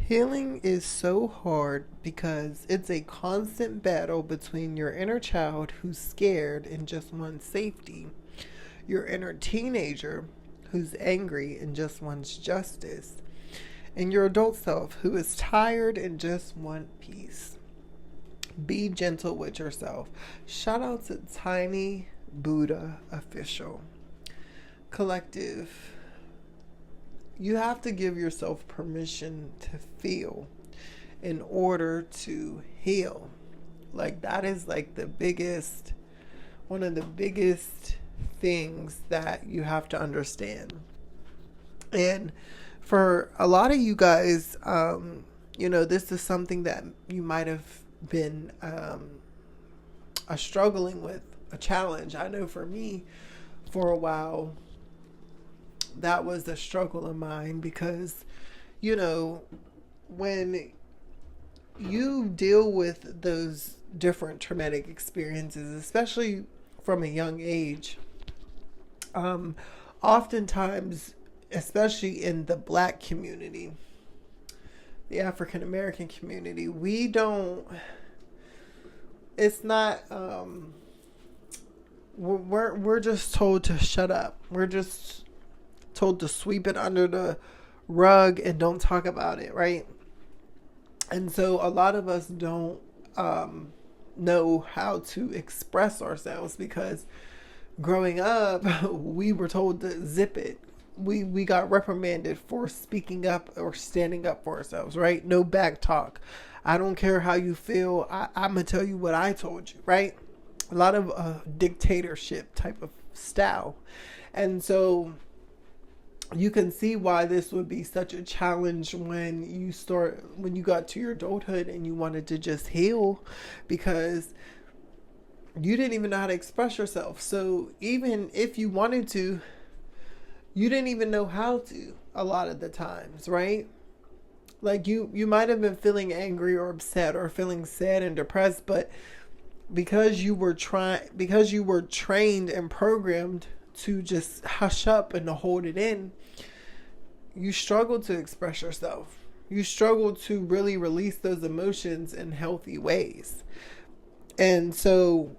Healing is so hard because it's a constant battle between your inner child who's scared and just wants safety, your inner teenager who's angry and just wants justice, and your adult self who is tired and just wants peace. Be gentle with yourself. Shout out to Tiny Buddha Official. Collective, you have to give yourself permission to feel in order to heal. Like, that is like one of the biggest things that you have to understand. And for a lot of you guys, this is something that you might have been struggling with, a challenge. I know for me, for a while, that was a struggle of mine because, when you deal with those different traumatic experiences, especially from a young age, oftentimes, especially in the Black community, the African American community, it's not, we're just told to shut up. We're just told to sweep it under the rug and don't talk about it, right? And so a lot of us don't know how to express ourselves because growing up, we were told to zip it. We got reprimanded for speaking up or standing up for ourselves, right? No back talk. I don't care how you feel. I'm going to tell you what I told you, right? A lot of dictatorship type of style. And so you can see why this would be such a challenge when you got to your adulthood and you wanted to just heal, because you didn't even know how to express yourself. So even if you wanted to, you didn't even know how to a lot of the times, right? Like you might have been feeling angry or upset or feeling sad and depressed, but because you were trained and programmed to just hush up and to hold it in, you struggle to express yourself. You struggle to really release those emotions in healthy ways. And so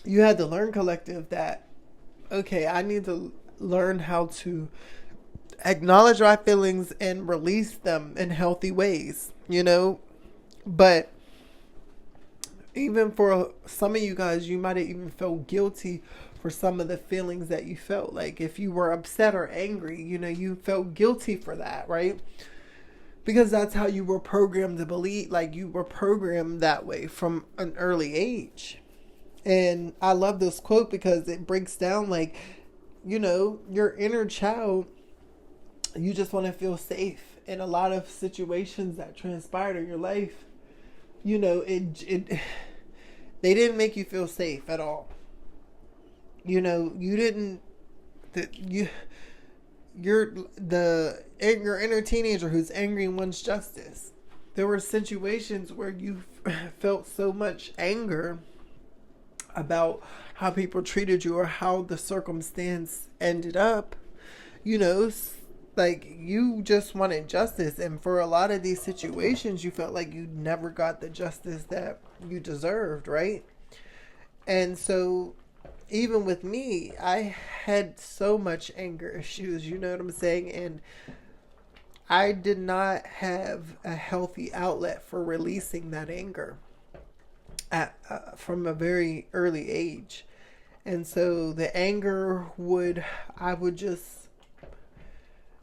you had to learn, collective, that, okay, I need to learn how to acknowledge my feelings and release them in healthy ways, But even for some of you guys, you might have even felt guilty for some of the feelings that you felt. Like if you were upset or angry, you felt guilty for that, right? Because that's how you were programmed to believe. Like you were programmed that way from an early age. And I love this quote because it breaks down like, your inner child, you just want to feel safe. In a lot of situations that transpired in your life, they didn't make you feel safe at all. You're your inner teenager who's angry and wants justice. There were situations where you felt so much anger about how people treated you or how the circumstance ended up, like you just wanted justice. And for a lot of these situations, you felt like you never got the justice that you deserved, right? And so even with me, I had so much anger issues, you know what I'm saying? And I did not have a healthy outlet for releasing that anger from a very early age. And so the anger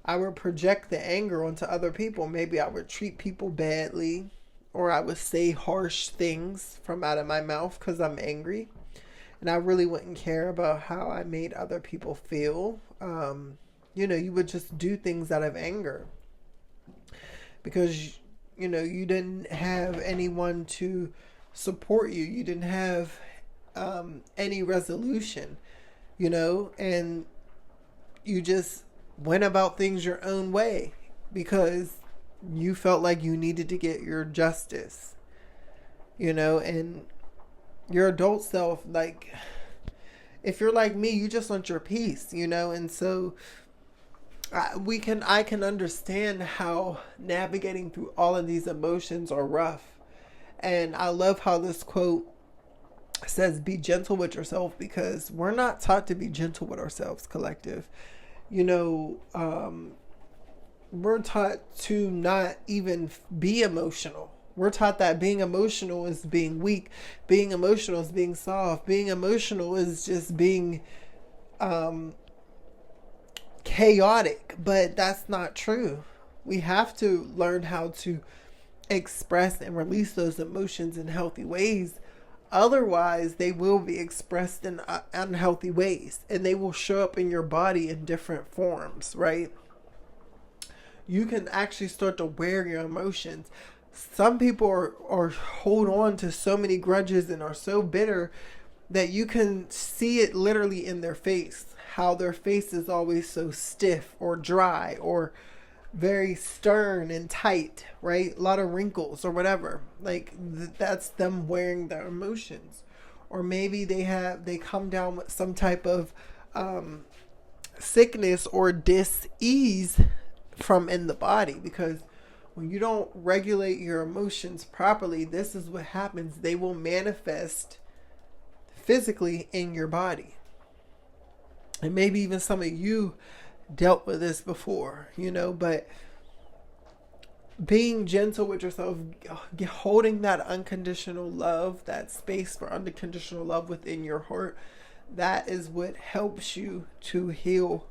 I would project the anger onto other people. Maybe I would treat people badly, or I would say harsh things from out of my mouth because I'm angry. And I really wouldn't care about how I made other people feel. You would just do things out of anger because, you didn't have anyone to support you. You didn't have any resolution, and you just went about things your own way because you felt like you needed to get your justice, and your adult self, like, if you're like me, you just want your peace, and so I can understand how navigating through all of these emotions are rough. And I love how this quote says, be gentle with yourself, because we're not taught to be gentle with ourselves, collective. You know, we're taught to not even be emotional. We're taught that being emotional is being weak. Being emotional is being soft. Being emotional is just being chaotic. But that's not true. We have to learn how to express and release those emotions in healthy ways. Otherwise, they will be expressed in unhealthy ways, and they will show up in your body in different forms, right? You can actually start to wear your emotions. Some people are hold on to so many grudges and are so bitter that you can see it literally in their face, how their face is always so stiff or dry or very stern and tight, right? A lot of wrinkles or whatever. Like that's them wearing their emotions. Or maybe they come down with some type of sickness or dis-ease from in the body, because when you don't regulate your emotions properly, this is what happens. They will manifest physically in your body. And maybe even some of you dealt with this before, but being gentle with yourself, holding that unconditional love, that space for unconditional love within your heart, that is what helps you to heal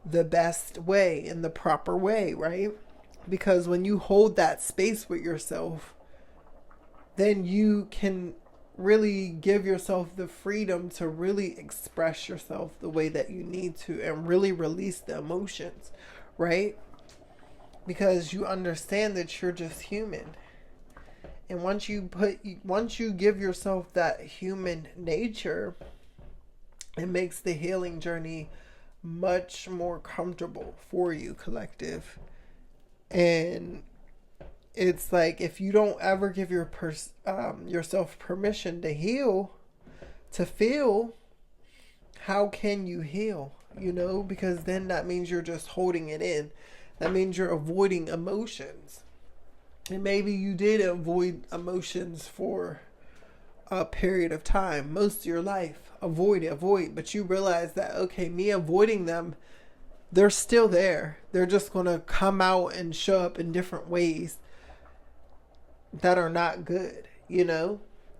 the best way, in the proper way, right? Because when you hold that space with yourself, then you can really give yourself the freedom to really express yourself the way that you need to and really release the emotions, right? Because you understand that you're just human. And once you give yourself that human nature, it makes the healing journey much more comfortable for you, collective. And it's like, if you don't ever give yourself permission to heal, to feel, how can you heal? Because then that means you're just holding it in. That means you're avoiding emotions. And maybe you did avoid emotions for a period of time, most of your life. Avoid. But you realize that, okay, me avoiding them, they're still there. They're just going to come out and show up in different ways that are not good,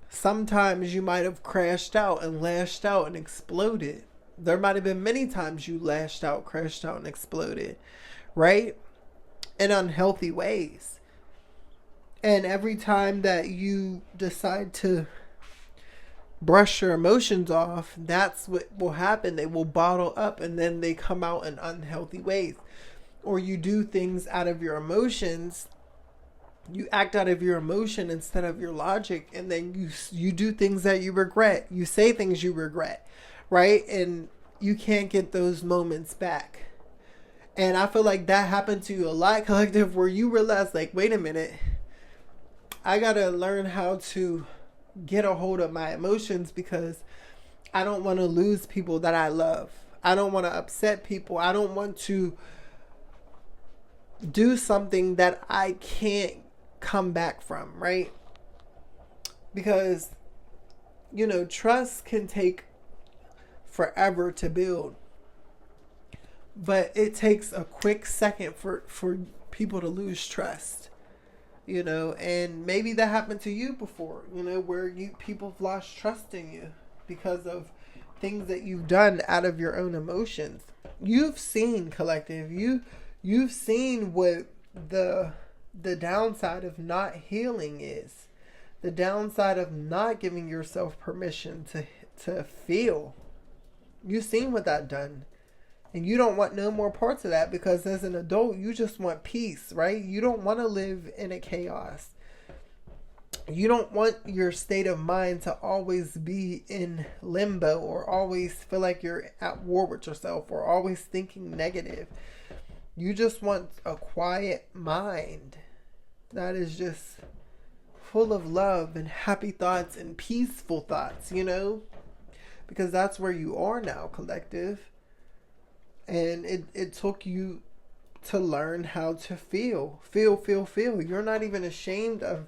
Sometimes you might have crashed out and lashed out and exploded. There might have been many times you lashed out, crashed out, and exploded, right? In unhealthy ways. And every time that you decide to brush your emotions off, that's what will happen. They will bottle up and then they come out in unhealthy ways. Or you do things out of your emotions. You act out of your emotion instead of your logic, and then you do things that you regret. You say things you regret, right? And you can't get those moments back. And I feel like that happened to you a lot, collective, where you realize, like, wait a minute, I gotta learn how to get a hold of my emotions, because I don't want to lose people that I love. I don't want to upset people. I don't want to do something that I can't come back from, right? Because trust can take forever to build, but it takes a quick second for people to lose trust, and maybe that happened to you before, where people have lost trust in you because of things that you've done out of your own emotions. You've seen, collective, you've seen what the downside of not healing is. The downside of not giving yourself permission to feel. You've seen what that done. And you don't want no more parts of that, because as an adult, you just want peace, right? You don't want to live in a chaos. You don't want your state of mind to always be in limbo, or always feel like you're at war with yourself, or always thinking negative. You just want a quiet mind that is just full of love and happy thoughts and peaceful thoughts, because that's where you are now, collective. And it took you to learn how to feel. You're not even ashamed of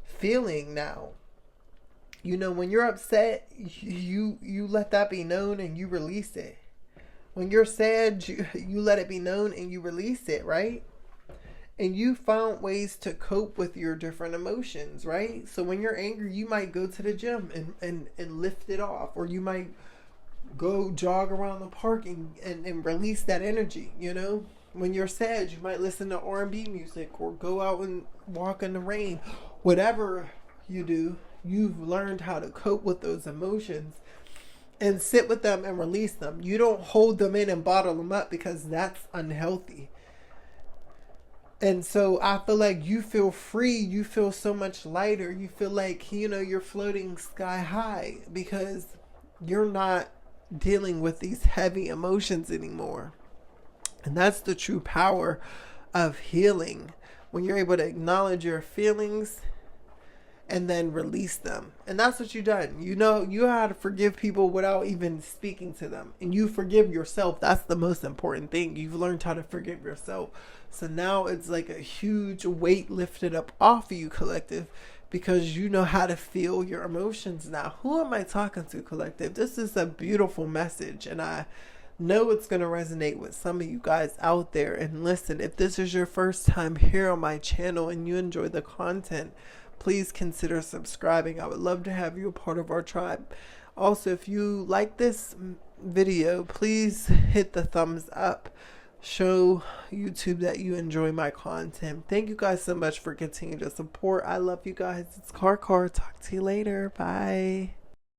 feeling now. You know, when you're upset, you let that be known and you release it. When you're sad, you let it be known and you release it, right? And you found ways to cope with your different emotions, right? So when you're angry, you might go to the gym and lift it off, or you might go jog around the park and release that energy, you know? When you're sad, you might listen to R&B music or go out and walk in the rain. Whatever you do, you've learned how to cope with those emotions and sit with them and release them. You don't hold them in and bottle them up, because that's unhealthy. And so I feel like you feel free. You feel so much lighter. You feel like, you know, you're floating sky high because you're not dealing with these heavy emotions anymore. And that's the true power of healing. When you're able to acknowledge your feelings and then release them. And that's what you've done. You know, you know how to forgive people without even speaking to them. And you forgive yourself. That's the most important thing. You've learned how to forgive yourself. So now it's like a huge weight lifted up off of you, collective, because you know how to feel your emotions now. Who am I talking to, collective? This is a beautiful message, and I know it's going to resonate with some of you guys out there. And listen, if this is your first time here on my channel and you enjoy the content, please consider subscribing. I would love to have you a part of our tribe. Also, if you like this video, please hit the thumbs up. Show YouTube that you enjoy my content. Thank you guys so much for continuing to support. I love you guys. It's Karkar. Talk to you later. Bye.